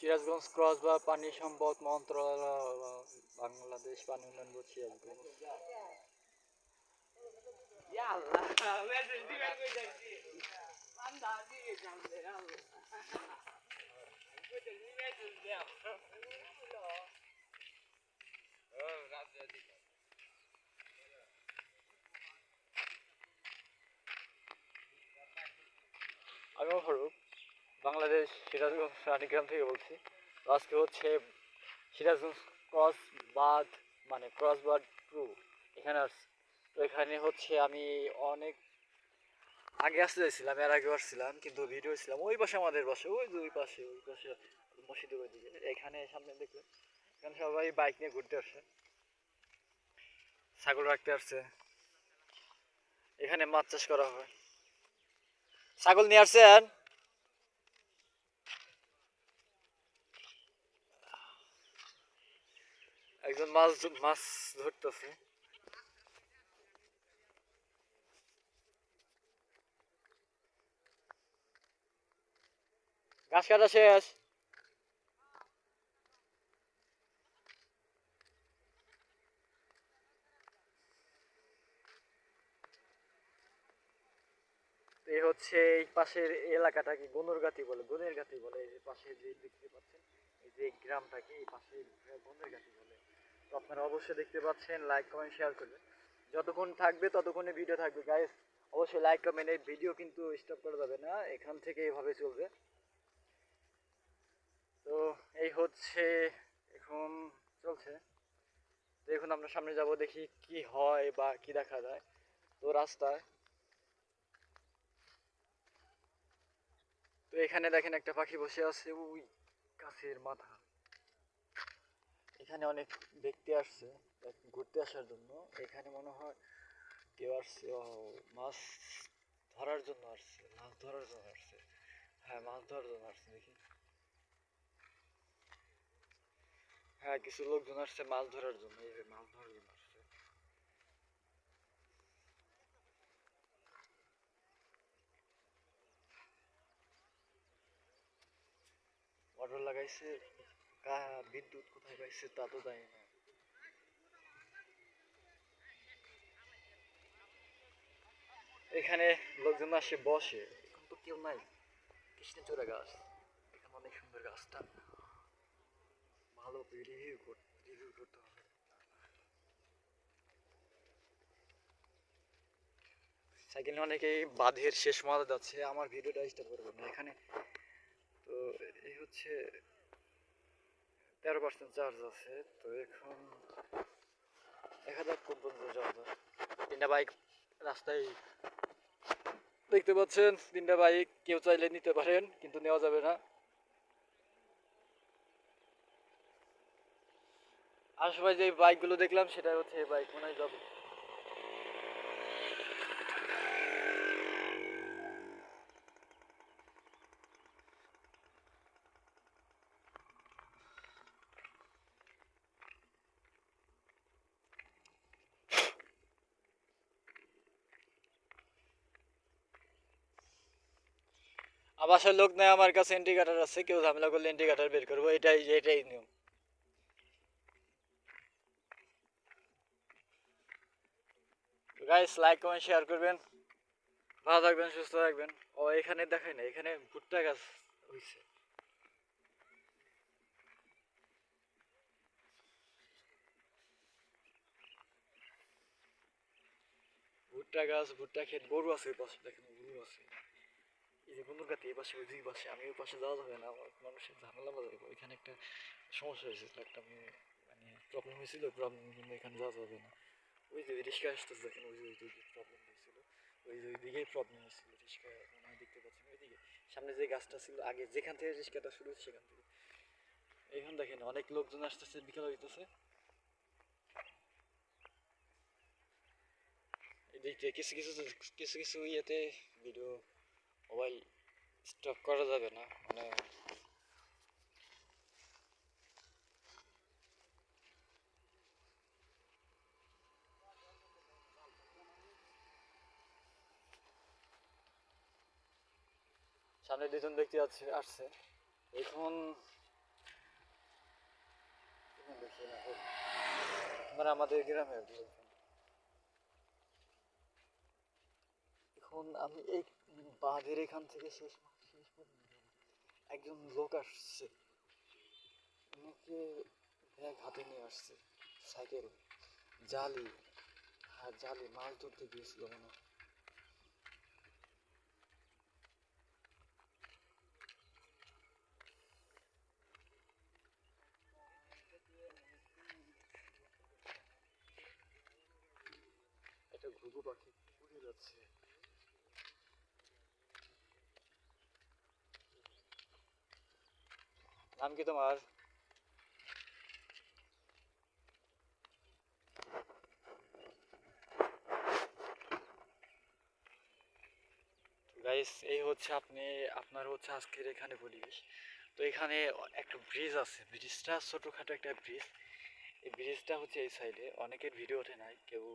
Sirajganj cross বা পানি সম্পদ মন্ত্রণালয়, বাংলাদেশ পানি উন্নয়ন বোর্ড, সিরাজগঞ্জ। আমিও ফারুক, বাংলাদেশ সিরাজগঞ্জ রানীগ্রাম থেকে বলছি। আজকে হচ্ছে সিরাজগঞ্জ ক্রস বাঁধ, মানে ক্রস বাঁধ টু এখানে আসছি। তো এখানে হচ্ছে আমি অনেক আগে আসতে চাইছিলাম, এর আগে আসছিলাম কিন্তু ভিডিও ছিলাম ওই পাশে, আমাদের পাশে ওই যে ওই পাশে মসজিদের ওই দিকে। এখানে সামনে দেখলে এখানে সবাই বাইক নিয়ে ঘুরতে আসছে, ছাগল রাখতে আসছে, এখানে মাছ চাষ করা হয়। ছাগল নিয়ে আসছেন? একজন মাছ ধরতেছে। ঘাস কাটা শেষ। এই হচ্ছে এই পাশের এলাকাটাকে গনুরগাতি বলে, গুনের গাতি বলে। এই যে পাশে যে দেখতে পাচ্ছেন, এই যে গ্রামটাকে এই পাশে গুনের গাতি বলে। তো আপনারা অবশ্যই দেখতে পাচ্ছেন, লাইক কমেন্ট শেয়ার করবেন। যতক্ষণ থাকবে ততক্ষণে ভিডিও থাকবে গাইস। অবশ্যই লাইক কমেন্ট, এই ভিডিও কিন্তু স্টপ করা যাবে না, এখান থেকে এইভাবে চলবে। তো এই হচ্ছে এখন চলছে। তো এখন আমরা সামনে যাব, দেখি কি হয় বা কি দেখা যায়। তো রাস্তায়, তো এখানে দেখেন একটা পাখি বসে আছে ওই গাছের মাথা। এখানে অনেক ব্যক্তি আসছে ঘুরতে আসার জন্য। এখানে মনে হয় কেউ আসছে মাছ ধরার জন্য আসছে, মাছ ধরার জন্য আসছে। হ্যাঁ, মাছ ধরার জন্য আসছে দেখি। হ্যাঁ, কিছু লোকজন আসছে মাছ ধরার জন্য, এই যে মাছ ধরার জন্য আসছে। মোটর লাগাইছে, বিদ্যুৎ কোথায় পাইছে তা তো জানি না। এখানে লোকজন আসে বসে, এখন তো কেউ নাই। কৃষ্ণচূড়া গাছ, এখানে অনেক সুন্দর গাছটা, ভালো রিভিউ করতে হবে। সাইকেল অনেকেই বাঁধের শেষ মাথা যাচ্ছে, আমার ভিডিওটা স্টপ করবেন না এখানে। তো এই হচ্ছে 13% চার্জ আছে। তো এখন দেখা যাক কোন পর্যন্ত যাওয়া যায়। তিনটা বাইক রাস্তায় দেখতে পাচ্ছেন, তিনটা বাইক কেউ চাইলে নিতে পারেন কিন্তু নেওয়া যাবে না। আশেপাশে যে বাইকগুলো দেখলাম সেটা হচ্ছে এই বাইক, মনে হয় যাবে। বাসার লোক নাই, আমার কাছে এন্ট্রি কাটার আছে, কেউ ঝামেলা করলে এন্ট্রি কাটার বের করবো, এটাই নিয়ম। গাইস, লাইক কমেন্ট শেয়ার করবেন, ভালো থাকবেন, সুস্থ থাকবেন। ও এখানে দেখাই না, এখানে ভুট্টা গাছ হয়েছে। ভুট্টা গাছ, ভুট্টা ক্ষেত, গরু আছে ওই পাশে দেখেন, গরু আছে। এই যে বন্ধুর কাছে এই পাশে, ওই দুই পাশে, আমি ওই পাশে যাওয়া যাবে না, আমার মানুষের ঝামেলা বাজাবে। ওইখানে একটা সমস্যা হয়েছিল, একটা মানে প্রবলেম হয়েছিল, প্রবলেম জন্য এখানে যাওয়া যাবে না। ওই যে রিক্সা আসতেছে দেখেন, ওই যে ওই দিকে প্রবলেম হয়েছিল, ওই যে ওই দিকেই প্রবলেম হয়েছিল। রিক্সা মনে হয় দেখতে পাচ্ছেন ওইদিকে, সামনে যে গাছটা ছিল আগে, যেখান থেকে রিক্সাটা শুরু হচ্ছে সেখান থেকে। এখন দেখেন অনেক লোকজন আসতেছে, বিকেল হইতেছে। এদিক থেকে কিছু কিছু ইয়েতে ভিডিও, মোবাইল স্টপ করা যাবে না, মানে সামনে দুজন ব্যক্তি আসছে। এখন মানে আমাদের গ্রামে এখন আমি এই বাঁধের এখান থেকে শেষ পর্যন্ত একজন লোক আসছে, আমাকে ব্যাগ হাতে নিয়ে আসছে, সাইকেল, জালি, হ্যাঁ জালি মাছ ধরতে গিয়েছিল মনে হয়। একটা ঘুঘু পাখি উড়ে যাচ্ছে। নাম কি তোমার? গাইস এই হচ্ছে আপনার হচ্ছে আজকের এখানে পরিবেশ। তো এখানে একটা ব্রিজ আছে, ব্রিজটা ছোটখাটো একটা ব্রিজ। এই ব্রিজটা হচ্ছে এই সাইডে, অনেকের ভিডিও ওঠে নাই, কেউ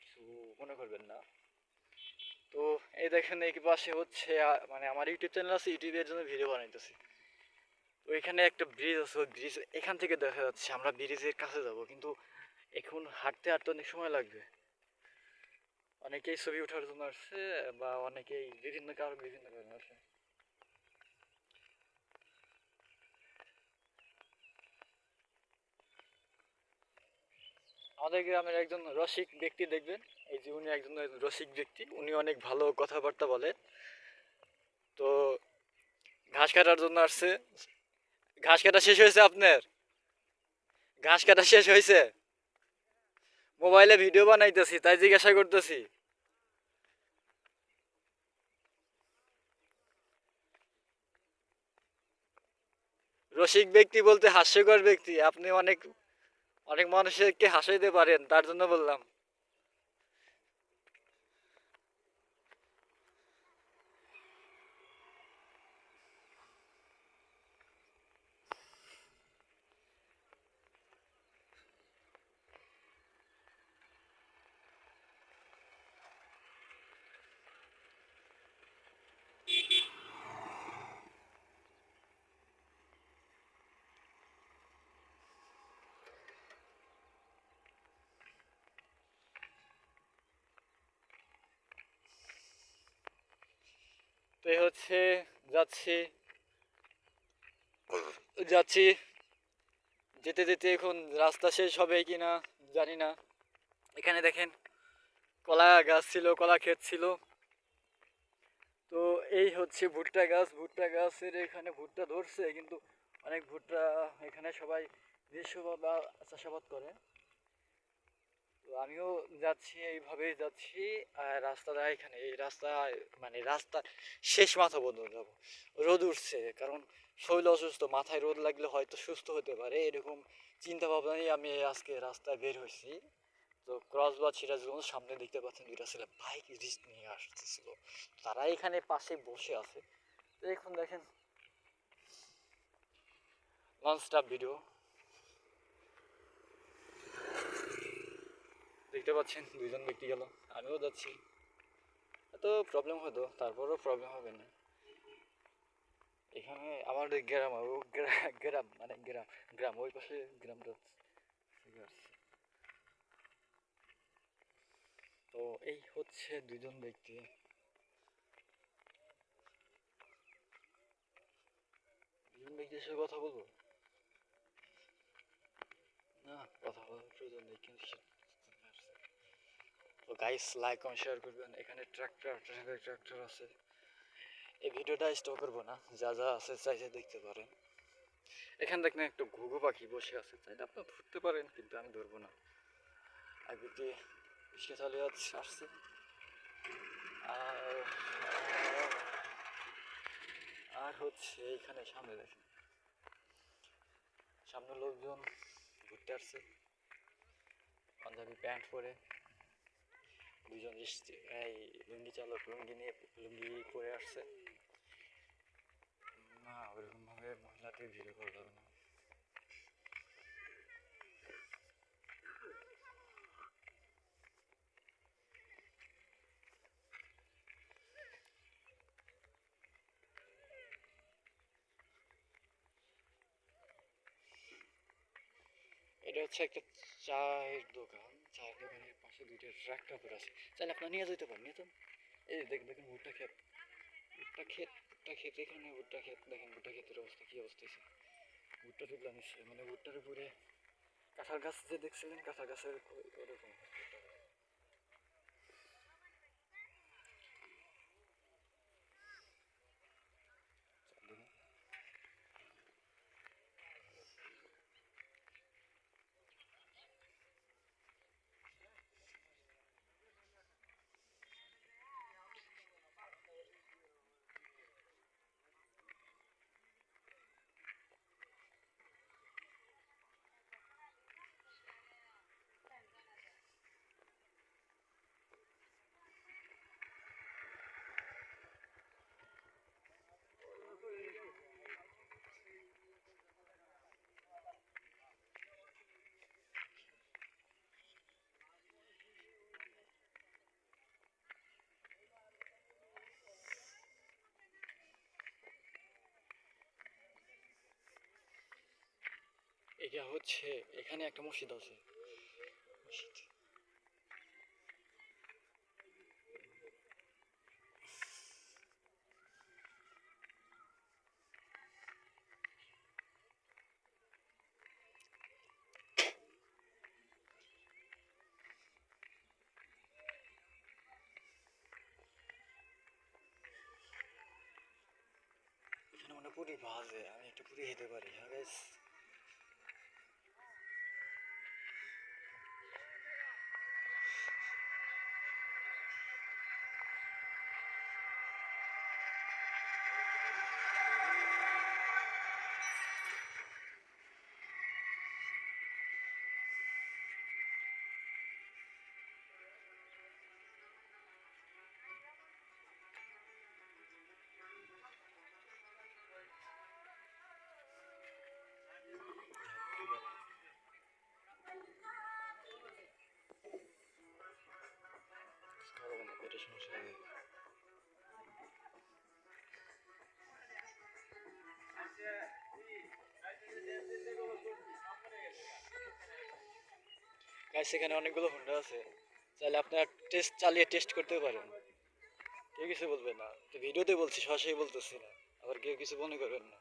কিছু মনে করবেন না। তো এই দেখেন এই পাশে হচ্ছে মানে আমার ইউটিউব চ্যানেল আছে, ইউটিউবের জন্য ভিডিও বানাইতেছি। তো এখানে একটা ব্রিজ আছে, ওই ব্রিজ এখান থেকে দেখা যাচ্ছে। আমরা ব্রিজের কাছে যাব, কিন্তু এখন হাঁটতে হাঁটতে অনেক সময় লাগবে। অনেকেই ছবি ওঠার জন্য আসছে, বা অনেকেই বিভিন্ন কারণে আসে। আমাদের গ্রামের একজন রসিক ব্যক্তি দেখবেন, এই যে উনি একজন রসিক ব্যক্তি, উনি অনেক ভালো কথাবার্তা বলে। তো ঘাস কাটার জন্য আসছে। ঘাস কাটা শেষ হয়েছে আপনার? ঘাস কাটা শেষ হয়েছে? মোবাইলে ভিডিও বানাইতেছি তাই জিজ্ঞাসা করতেছি। রসিক ব্যক্তি বলতে হাস্যকর ব্যক্তি, আপনি অনেক অনেক মানুষকে হাসাইতে পারেন, তার জন্য বললাম। তো এই হচ্ছে, যাচ্ছি যাচ্ছি, যেতে যেতে এখন রাস্তা শেষ হবে কিনা জানি না। এখানে দেখেন কলা গাছ ছিল, কলা ক্ষেত ছিল। তো এই হচ্ছে ভুট্টা গাছ, ভুট্টা গাছের এখানে ভুট্টা ধরছে, কিন্তু অনেক ভুট্টা এখানে সবাই গ্রীষ্মভাবে চাষাবাদ করে। তো আমিও যাচ্ছি, এইভাবেই যাচ্ছি। আর রাস্তাটা এখানে, এই রাস্তা মানে রাস্তা শেষ মাথা পর্যন্ত যাবো। রোদ উঠছে, কারণ শরীর অসুস্থ, মাথায় রোদ লাগলে হয়তো সুস্থ হতে পারে, এরকম চিন্তা ভাবনা নিয়ে আমি আজকে রাস্তায় বের হয়েছি। তো ক্রসবাদ সিরাজগঞ্জ সামনে দেখতে পাচ্ছেন দুইটা ছেলে বাইক রিস্ক নিয়ে আসতেছিল, তারা এখানে পাশে বসে আছে। তো এখন দেখেন নন স্টপ ভিডিও দেখতে পাচ্ছেন, দুইজন ব্যক্তি গেল, আমিও যাচ্ছি। এত প্রবলেম হতো, তারপরও প্রবলেম হবে না। এখানে আমাদের গ্রাম, গ্রাম মানে গ্রাম, গ্রাম ওই পাশে গ্রামটা থেকে আসছে। তো এই হচ্ছে দুইজন ব্যক্তি। দুজন ব্যক্তির সাথে কথা বলবো না, কথা বলার প্রয়োজন নেই, কিন্তু তো গাইস লাইক কমেন্ট শেয়ার করবেন। এখানে ট্রাক্টর আছে। এই ভিডিওটা স্টপ করবো না, যা যা আছে চাইছে দেখতে পারেন। এখানে দেখেন একটা ঘুঘু পাখি বসে আছে, চাইলে আপনার ধরতে পারেন, কিন্তু আমি ধরবো না। আর ব্যক্তি রিক্সা চালিয়ে আসছে। আর আর হচ্ছে এখানে সামনে দেখেন, সামনে লোকজন ঘুরতে আসছে, পাঞ্জাবি প্যান্ট পরে। দুজন এই লুঙ্গি চালক লুঙ্গি পরে আসছে। না ওরকম ভাবে মহিলাদের ভিডিও করা যাবে না। এটা হচ্ছে একটা চায়ের দোকান। চায়ের দোকানের পাশে দুইটা ট্রাক কাপড় আছে, চাইলে আপনার নিয়ে যেতে পারেন, নিয়ে যান। এই যে দেখেন ভুট্টা ক্ষেত, ভুট্টা ক্ষেত এখানে ভুট্টা ক্ষেত দেখেন, ভুট্টা ক্ষেতের অবস্থা কি অবস্থা হয়েছে। ভুট্টা তুলে নিচ্ছে, মানে ভুট্টার উপরে কাঁঠাল গাছ যে দেখছিলেন, কাঁঠাল গাছের ওরকম এটা হচ্ছে। এখানে একটা মসজিদ আছে, মসজিদ। এখানে মনে পুরি ভাজে, আমি একটু পুরি খেতে পারি। হ্যাঁ গাইস, খাবো না, পেটের সমস্যা হবে। গাইস এখানে অনেকগুলো হোন্ডা আছে, চাইলে আপনারা টেস্ট করতে পারেন, কেউ কিছু বলবে না। তো ভিডিওতে বলছি, সরাসরি বলতেছি না, আবার কেউ কিছু মনে করবেন না।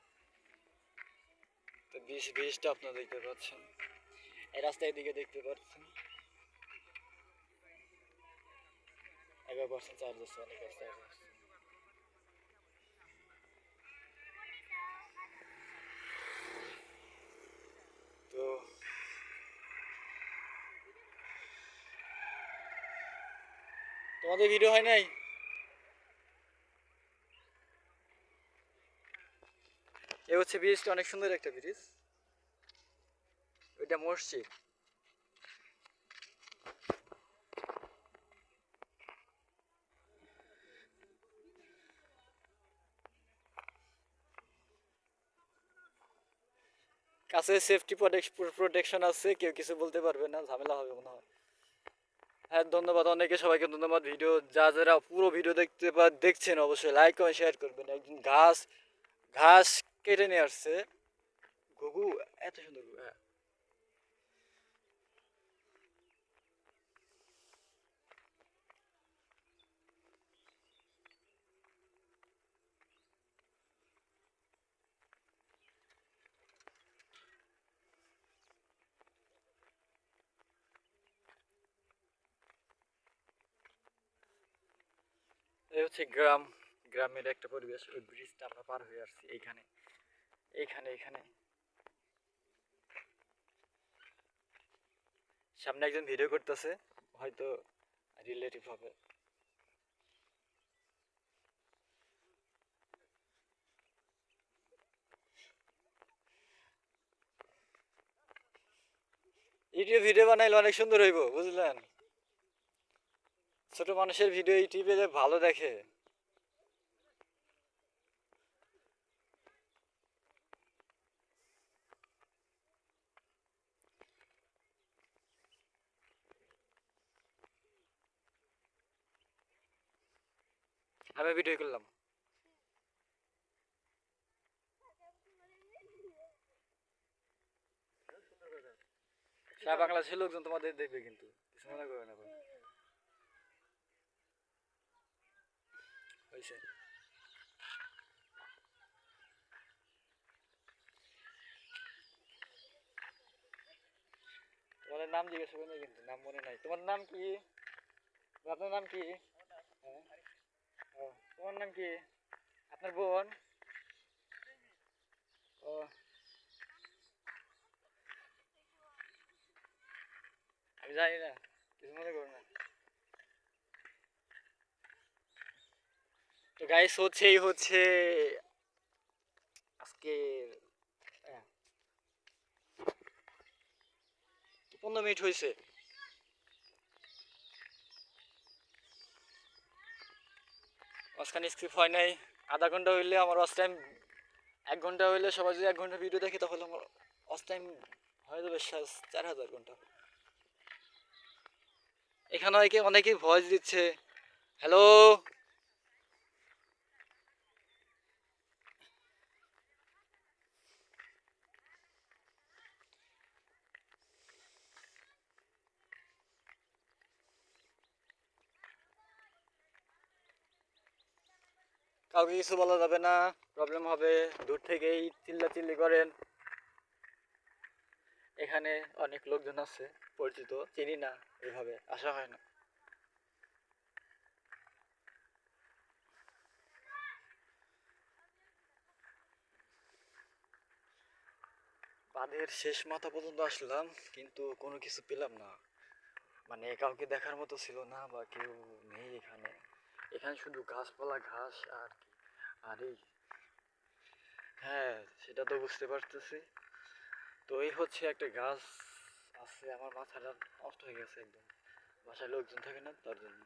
তো বীজটা আপনারা দেখতে পাচ্ছেন, এই রাস্তায় দিকে দেখতে পাচ্ছেন 11% চার্জ আছে, অনেক আছে চার্জ আছে। তো তোমাদের ভিডিও হয় নাই? এ হচ্ছে ব্রিজটা, অনেক সুন্দর একটা ব্রিজ, ওইটা মসজিদ। কাছে সেফটি প্রোটেকশন আছে, কেউ কিছু বলতে পারবে না, ঝামেলা হবে মনে হয়। হ্যাঁ ধন্যবাদ, অনেকে সবাইকে ধন্যবাদ। ভিডিও যারা পুরো ভিডিও দেখছেন অবশ্যই লাইক কমেন্ট শেয়ার করবেন। একদিন ঘাস ঘাস কেটে নিয়ে আসছে, ঘুঘু, এত সুন্দর ঘুঘু, হ্যাঁ। এই হচ্ছে গ্রামের একটা পরিবেশ। ওই ব্রিজটা আমরা পার হয়ে আসছি এইখানে, এইখানে এইখানে সামনে একজন ভিডিও করতেছে, হয়তো রিলেটিভ হবে। ইউটিউবে ভিডিও বানাইলে অনেক সুন্দর হইব, বুঝলেন? ছোট মানুষের ভিডিও ইউটিউবে ভালো দেখে। আমি ভিডিও করলাম। সারা বাংলাদেশের লোকজন তোমাদের দেখবে, কিন্তু কিছু মনে করবে না ভাই। হয়েছে। তোমাদের নাম জিজ্ঞাসা করি না, কিন্তু নাম মনে নাই। তোমার নাম কি? আপনার নাম কি? হ্যাঁ। ও, তোমার নাম কি? আপনার বোন? ও, আমি জানি না, কিছু মনে করো না। তো গাইস হচ্ছে এই হচ্ছে আজকে 15 মিনিট হয়েছে। মাঝখানে স্কিপ হয় নাই। আধা ঘন্টা হইলে আমার ওয়াচ টাইম, 1 ঘন্টা হইলে সবাই যদি 1 ঘন্টা ভিডিও দেখে তাহলে আমার ওয়াচ টাইম হয়ে যাবে 4000 ঘন্টা। এখানে অনেকেই ভয়েস দিচ্ছে, হ্যালো। কাউকে কিছু বলা যাবে না, প্রবলেম হবে। দূর থেকেই চিল্লাচিল্লি করেন। এখানে অনেক লোকজন আছে পরিচিত, চিনি না, এইভাবে আসা হয় না। বাঁধের শেষ মাথা পর্যন্ত আসলাম, কিন্তু কোনো কিছু পেলাম না। মানে কাউকে দেখার মতো ছিল না, বা কেউ নেই এখানে। এখানে শুধু গাছপালা, ঘাস আর কি। আর এই, হ্যাঁ সেটা তো বুঝতে পারতেছি। তো এই হচ্ছে একটা গাছ আছে, আমার মাথাটা নষ্ট হয়ে গেছে একদম। বাসায় লোকজন থাকে না, তার জন্য।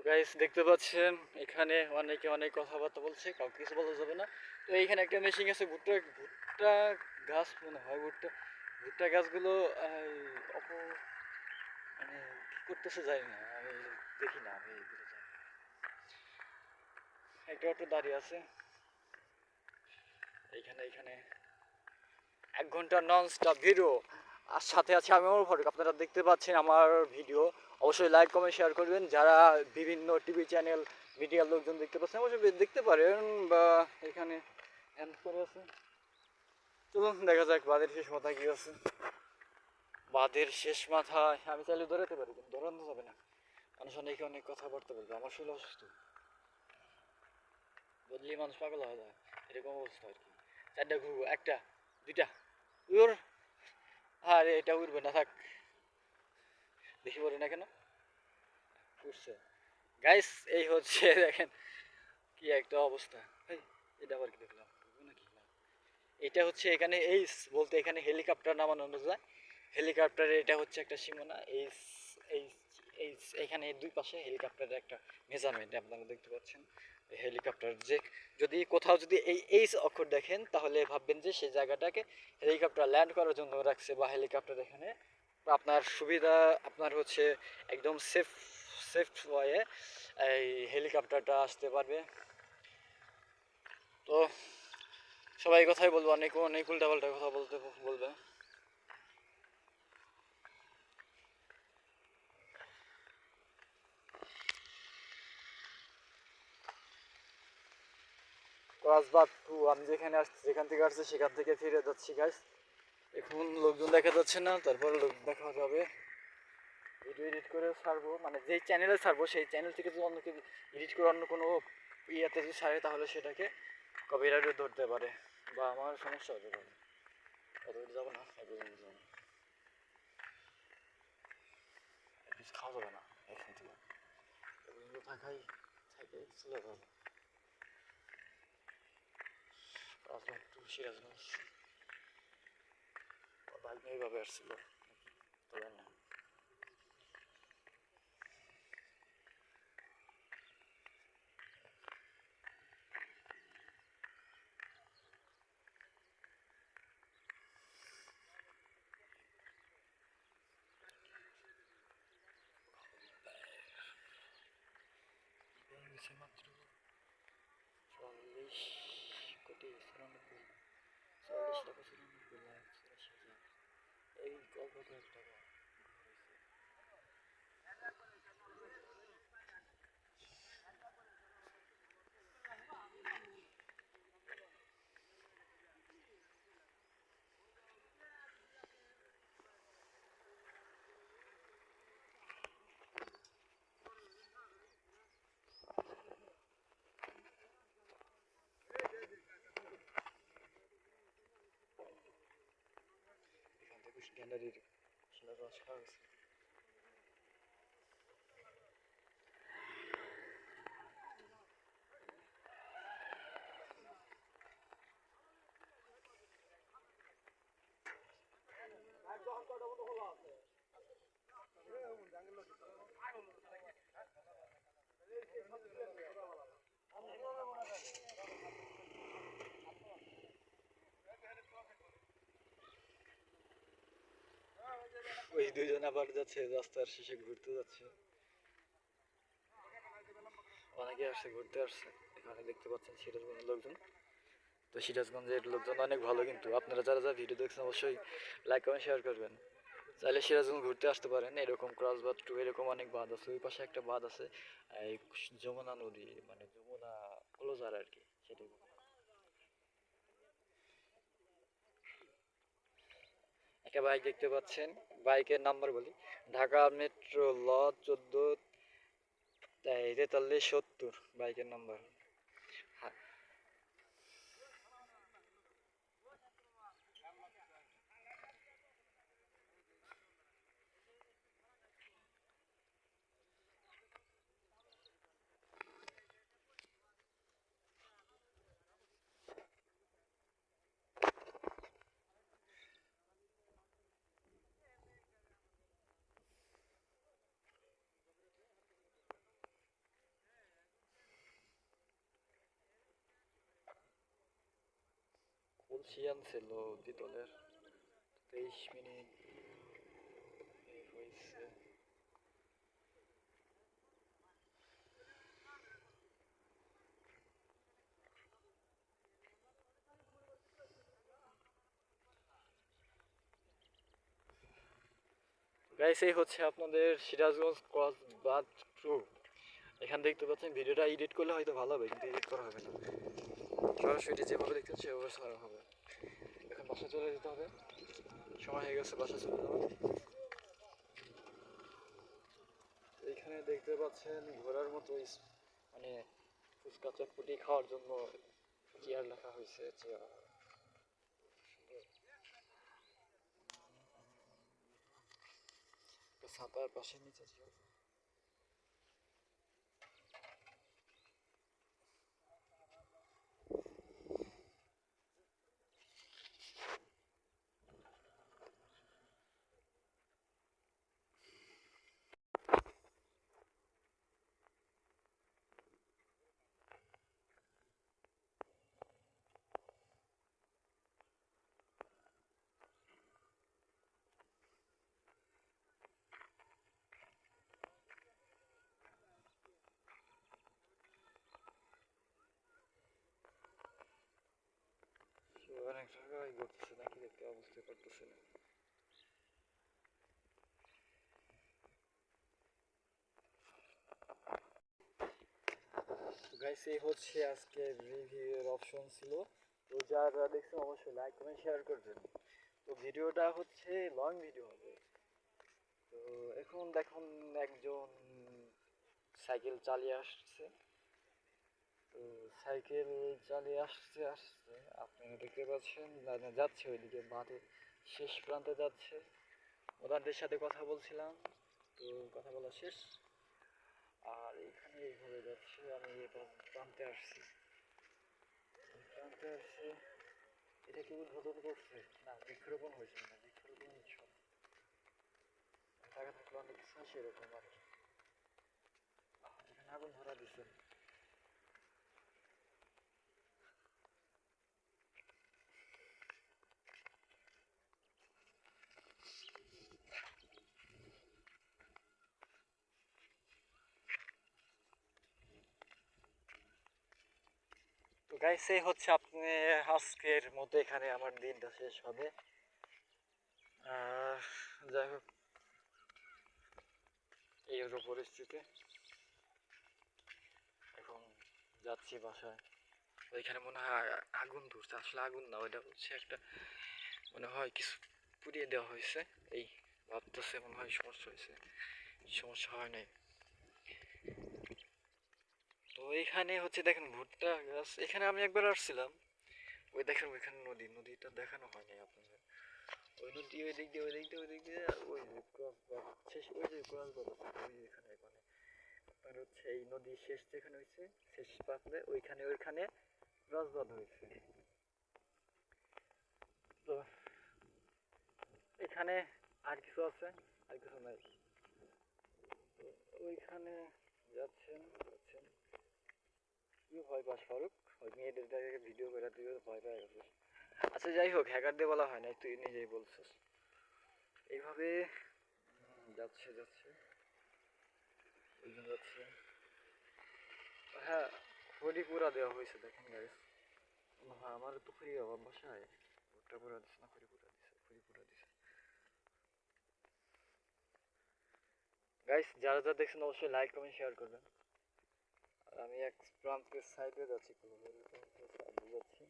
গাইস দেখতে পাচ্ছেন এখানে অনেকে অনেক কথাবার্তা বলছে, কাউকে কিছু বলা যাবে না। তো এইখানে একটা মেশিন আছে, ভুট্টা ভুট্টা গাছ মনে হয়, ভুট্টা ভুট্টা গাছগুলো মানে কি করতেছে জানি না, আমি দেখি না, আমি এগুলো জানি না। একটা অটো দাঁড়িয়ে আছে এইখানে। এইখানে 1 ঘন্টা নন স্টপ ভিডিও, আর সাথে আছে আমি আমার ফটো। আপনারা দেখতে পাচ্ছেন আমার ভিডিও, অবশ্যই লাইক কমেন্ট শেয়ার করবেন। যারা বিভিন্ন টিভি চ্যানেল মিডিয়ার লোকজন দেখতে পাচ্ছেন অবশ্যই দেখতে পারেন, বা এখানে এন্ড করে আছে। চলুন দেখা যাক বাঁধের শেষ মাথায় কি আছে। বাঁধের শেষ মাথায় আমি চাইলে দৌড়াতে পারি, কিন্তু দৌড়ানো যাবে না। মানুষ অনেকে অনেক কথাবার্তা বলবে, আমার শরীর অসুস্থ, বদলি মানুষ পাগল হয়ে যায়, এরকম অবস্থা আর কি। 4টা ঘুরবো, 1টা 2টা উড়, আরে এটা উড়বে না, থাক। বেশি বলি না কেন, উঠছে। গাইস এই হচ্ছে দেখেন কি একটা অবস্থা। এই, এটা আবার কি দেখলাম, উড়বে নাকি না? এটা হচ্ছে এখানে এইস বলতে এখানে হেলিকপ্টার নামানো যায়। হেলিকপ্টারে এটা হচ্ছে একটা সীমানা, এইস এইস এইস, এখানে দুই পাশে হেলিকপ্টারের একটা মেজারমেন্ট আপনারা দেখতে পাচ্ছেন। হেলিকপ্টার যে যদি কোথাও যদি এই এইস অক্ষর দেখেন তাহলে ভাববেন যে সেই জায়গাটাকে হেলিকপ্টার ল্যান্ড করার জন্য রাখছে, বা হেলিকপ্টার এখানে আপনার সুবিধা, আপনার হচ্ছে একদম সেফ ওয়ে এই হেলিকপ্টারটা আসতে পারবে। তো সবাই কথাই বলবো, অনেক অনেক উল্টাপাল্টা কথা বলবে। কক্সবাজার টু আমি যেখানে আসছি, যেখান থেকে আসছি সেখান থেকে ফিরে যাচ্ছি গাইস। এখন লোকজন দেখা যাচ্ছে না, তারপরে লোক দেখা যাবে। ভিডিও এডিট করে ছাড়বো, মানে যেই চ্যানেলে ছাড়বো সেই চ্যানেল থেকে যদি অন্য কেউ এডিট করে অন্য কোনো ইয়াতে যদি ছাড়ে তাহলে সেটাকে কপিরাইট ধরতে পারে। বা আমার সমস্যা হতে পারে, অত দূর যাবো না, এত দূর যাবো না, কিছু খাওয়া যাবে না এখান থেকে, এগুলো থাকাই থেকে চলে যাবো। আসলাম একটু সিরাজগঞ্জ, বাইক নিয়ে এইভাবে আসছিল, তবে না মাত্র 40 কোটি 94, 40 লাখ 94 লাখ 84 হাজার, এই অল্প কয়েক টাকা। এখান থেকে গ্যান্ডারির রস খাওয়া গেছে। ওই দুজন আবার যাচ্ছে রাস্তার শেষে ঘুরতে যাচ্ছে, অনেকে আসছে ঘুরতে আসছে। এখানে দেখতে পাচ্ছেন সিরাজগঞ্জের লোকজন, তো সিরাজগঞ্জের লোকজন অনেক ভালো, কিন্তু আপনারা যারা যারা ভিডিও দেখছেন অবশ্যই লাইক কমেন্ট শেয়ার করবেন। চাইলে সিরাজগঞ্জ ঘুরতে আসতে পারেন, এরকম ক্রসবাদ টু এরকম অনেক বাঁধ আছে, ওই পাশে একটা বাঁধ আছে, এই যমুনা নদী মানে যমুনা ক্লোজার আর কি, সেটাই। একটা বাইক দেখতে পাচ্ছেন, বাইকের নাম্বার বলি, ঢাকা মেট্রো ল 14-43-70 বাইকের নাম্বার। কলসি আনছিল পিতলের, 23 মিনিট হয়েছে। গাইস এই হচ্ছে আপনাদের সিরাজগঞ্জ ক্রস বাদ ট্রু। এখান দেখতে পাচ্ছেন, ভিডিওটা এডিট করলে হয়তো ভালো হবে, কিন্তু এডিট করা হবে না, সরাসরি যেভাবে দেখতেন সেভাবে সারা হবে। এখন বাসা চলে যেতে হবে, সময় হয়ে গেছে বাসা চলে যাওয়ার। এইখানে দেখতে পাচ্ছেন ঘোরার মতো মানে ফুচকা চটপটি খাওয়ার জন্য চেয়ার রাখা হয়েছে, চেয়ার। ছাতার পাশে নিচে চেয়ার। অনেক জায়গায় ঘুরতেছে নাকি দেখতে বুঝতে পারতেছে না। গাইস এই হচ্ছে আজকে রিভিউয়ের অপশন ছিল, তো যারা দেখছেন অবশ্যই লাইক কমেন্ট শেয়ার করবেন। তো ভিডিওটা হচ্ছে লং ভিডিও হবে। তো এখন দেখুন একজন সাইকেল চালিয়ে আসছে, তো সাইকেল চালিয়ে আসতে আসতে আপনারা দেখতে পাচ্ছেন যাচ্ছে ওইদিকে মাঠে শেষ প্রান্তে যাচ্ছে। ওনাদের সাথে কথা বলছিলাম, তো কথা বলা শেষ। আর এখানে এইভাবে যাচ্ছে, আমি এই প্রান্তে আসছি, প্রান্তে আসছি। এটা কি উদ্বোধন করছে? না, বৃক্ষরোপণ হয়েছে না, বৃক্ষরোপণ উৎসব। টাকা থাকলে অনেক কিছু আছে এরকম আর কি। এখানে আগুন ধরা দিছে। তো গাইস, এই হচ্ছে আপনি আজকের মতো এখানে আমার দিনটা শেষ হবে। আর যাই হোক, এই হলো পরিস্থিতি। এখন যাচ্ছি বাসায়। ওইখানে মনে হয় আগুন ধরছে, আসলে আগুন না, ওইটা হচ্ছে একটা মনে হয় কিছু পুড়িয়ে দেওয়া হয়েছে। এই ভাবতেছে মনে হয় সমস্যা হয়েছে, সমস্যা হয় নাই। তো এইখানে হচ্ছে দেখেন ভুট্টা গাছ, এখানে আমি একবার আসছিলাম। ওই দেখেন ওইখানে নদী, নদীটা দেখানো হয় নাই আপনাদের। ওই নদী ওই দিক দিয়ে, ওই দিক দিয়ে, ওই দিক দিয়ে, ওই যে ক্রস বাঁধ শেষ, ওই যে ক্রস বাঁধ আছে, ওই যে এখানে মানে আপনার হচ্ছে এই নদীর শেষ যেখানে হয়েছে, শেষ পাতলে ওইখানে ওইখানে ক্রস বাঁধ হয়েছে। তো এখানে আর কিছু আছে, আর কিছু নাই। তো ওইখানে যাচ্ছেন যাচ্ছেন, কি ভয় পাস ফারুক? ওই মেয়েদের ভিডিও করে তুই ভয় পাই গেছিস। আচ্ছা যাই হোক, হ্যাকার দিয়ে বলা হয় না, তুই নিজেই বলছিস। এইভাবে যাচ্ছে যাচ্ছে, ওইখানে যাচ্ছে। হ্যাঁ, হরিপুরা দেওয়া হয়েছে দেখেন গাইস। হ্যাঁ, আমার তো ফ্রি অভাব বাসায়, ভুট্টা পুরা দিচ্ছে না, হরিপুরা দিছে, হরিপুরা দিছে। গাইস, যারা যারা দেখছেন অবশ্যই লাইক কমেন্ট শেয়ার করবেন। আর আমি এক প্রান্তের সাইডে যাচ্ছি, সাইডে যাচ্ছি।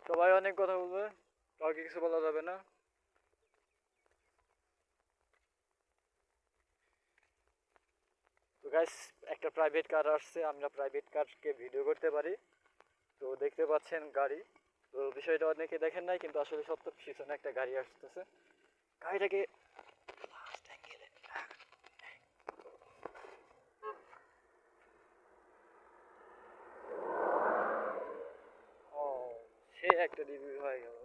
সবাই অনেক কথা বলবে, কাউকে কিছু বলা যাবে না। তো গাইস, একটা প্রাইভেট কার আসছে, আমরা প্রাইভেট কারকে ভিডিও করতে পারি। তো দেখতে পাচ্ছেন গাড়ি। তো বিষয়টা অনেকে দেখেন নাই, কিন্তু আসলে সত্য, পিছনে একটা গাড়ি আসতেছে। গাড়িটাকে ও, সে একটা রিভিউ হয়ে গেল।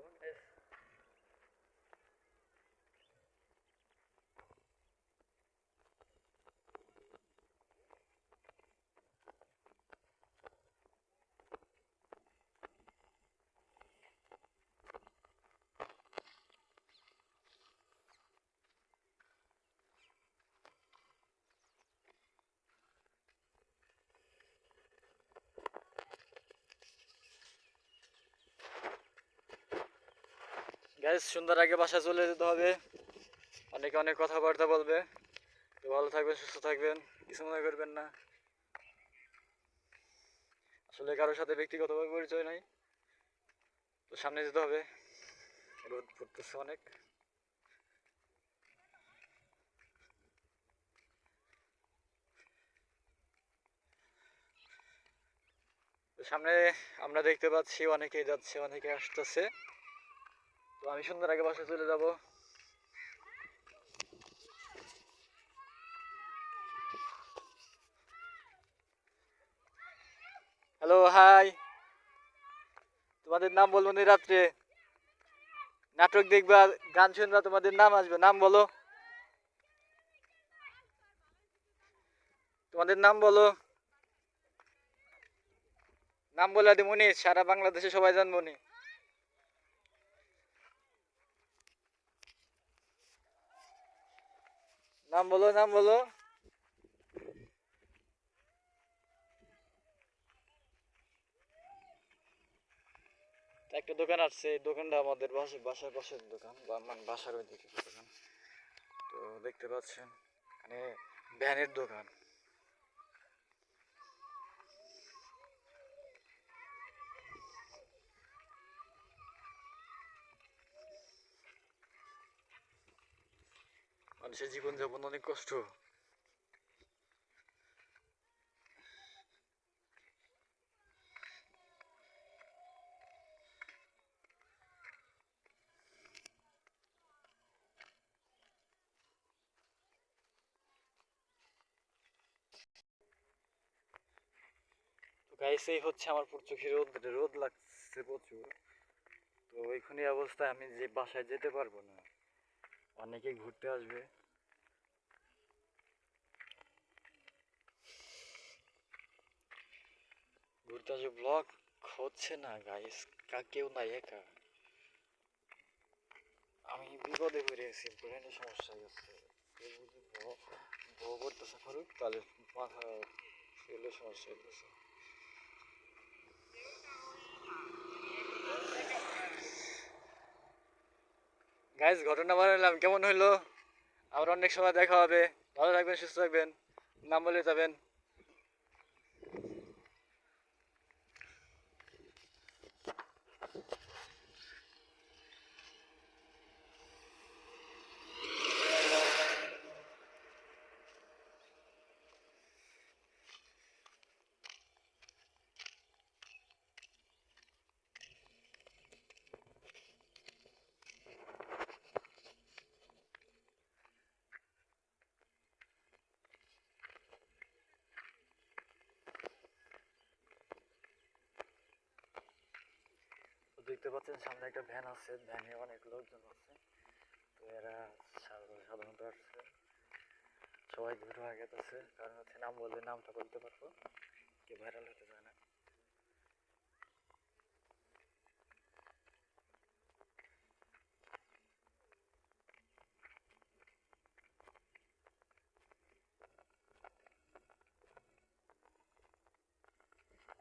গ্যাস সন্ধ্যার আগে বাসা চলে যেতে হবে। অনেকে অনেক কথাবার্তা বলবে। তো ভালো থাকবেন, সুস্থ থাকবেন, কিছু মনে করবেন না। আসলে কারোর সাথে ব্যক্তিগতভাবে পরিচয় নাই। তো সামনে যেতে হবে, রোদ পড়তেছে অনেক। তো সামনে আমরা দেখতে পাচ্ছি অনেকেই যাচ্ছে, অনেকে আসতেছে। তো আমি সন্ধ্যার আগে বাসায় চলে যাব। Hello, hi. তোমাদের নাম বলবো নি রাত্রে, নাটক দেখবা, গান শুনবা, তোমাদের নাম আসবে, নাম বলো, তোমাদের নাম বলো। নাম বলে দিমুনি, সারা বাংলাদেশে সবাই জানবো নি। নাম বলো, নাম বলো। একটা দোকান আসছে, এই দোকানটা আমাদের বাসার পাশের দোকান, বা মানে বাসার ওই দিকে দোকান। তো দেখতে পাচ্ছেন মানে ভ্যানের দোকান। মানুষের জীবনযাপন অনেক কষ্ট। তো গাইস এই হচ্ছে আমার চোখে রোদ, রোদ লাগছে প্রচুর। তো ওইখানে অবস্থায় আমি যে বাসায় যেতে পারবো না, অনেকে ঘুরতে আসবে। ঘুরতে আসবে, ব্লগ হচ্ছে না গাইস, কেউ নাই, একা। আমি বিপদে পড়ে গেছি, ব্রেনের সমস্যা হয়ে গেছে। কেউ যদি বউ করতেছে করুক, তাহলে মাথা ফেলে সমস্যা হয়ে গেছে। গাইস ঘটনা বানালাম, কেমন হইলো? আবার অনেক সময় দেখা হবে। ভালো থাকবেন, সুস্থ থাকবেন, নাম বলে যাবেন। তো দেখতে পাচ্ছেন সামনে একটা ভ্যান আছে, ভ্যানে অনেক লোকজন আছে। তো এরা সাধারণত আসছে, সবাই দ্রুত হয়ে গেছে, কারণ হচ্ছে নাম বললে নামটা বলতে পারবো, কে ভাইরাল হতে চায় না।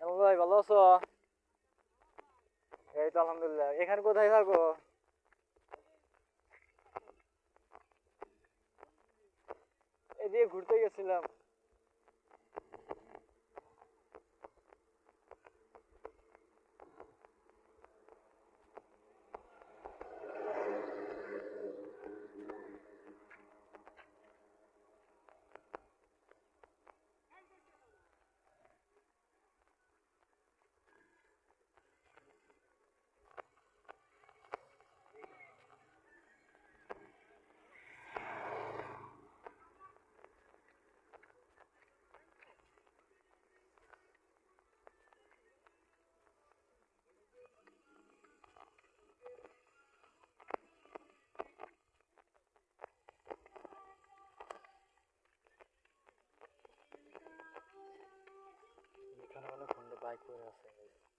এমন ভাই ভালো আছো? এই তো আলহামদুলিল্লাহ। এখানে কোথায় থাকো? এদিকে ঘুরতে গেছিলাম। এখানে অনেক হোন্ডা বাইক পড়ে আছে,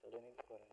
তাহলে নিতে পারেন।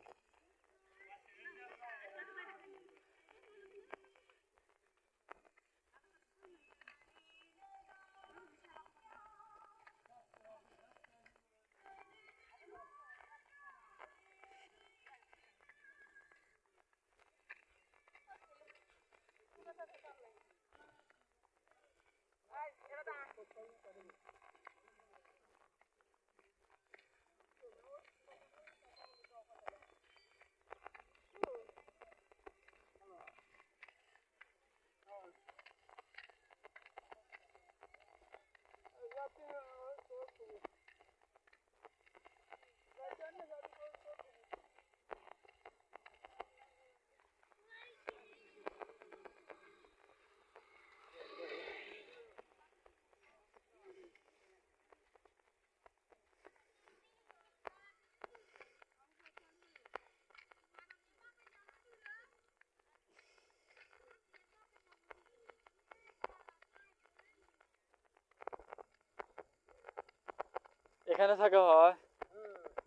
এখানে থাকা হয়?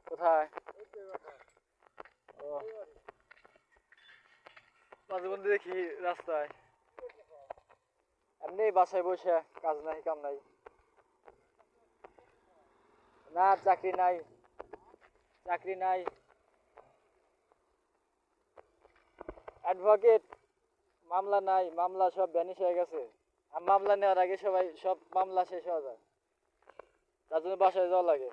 কোথায়? ও, মাঝে মধ্যে দেখি রাস্তায়। এমনি বাসায় বসে, কাজ নাই কাম নাই। না, চাকরি নাই, চাকরি নাই। অ্যাডভোকেট মামলা নাই, মামলা সব ভ্যানিশ হয়ে গেছে। আর মামলা নেওয়ার আগে সব মামলা শেষ হয়ে যায়, তার জন্য বাসায় যাওয়া লাগে।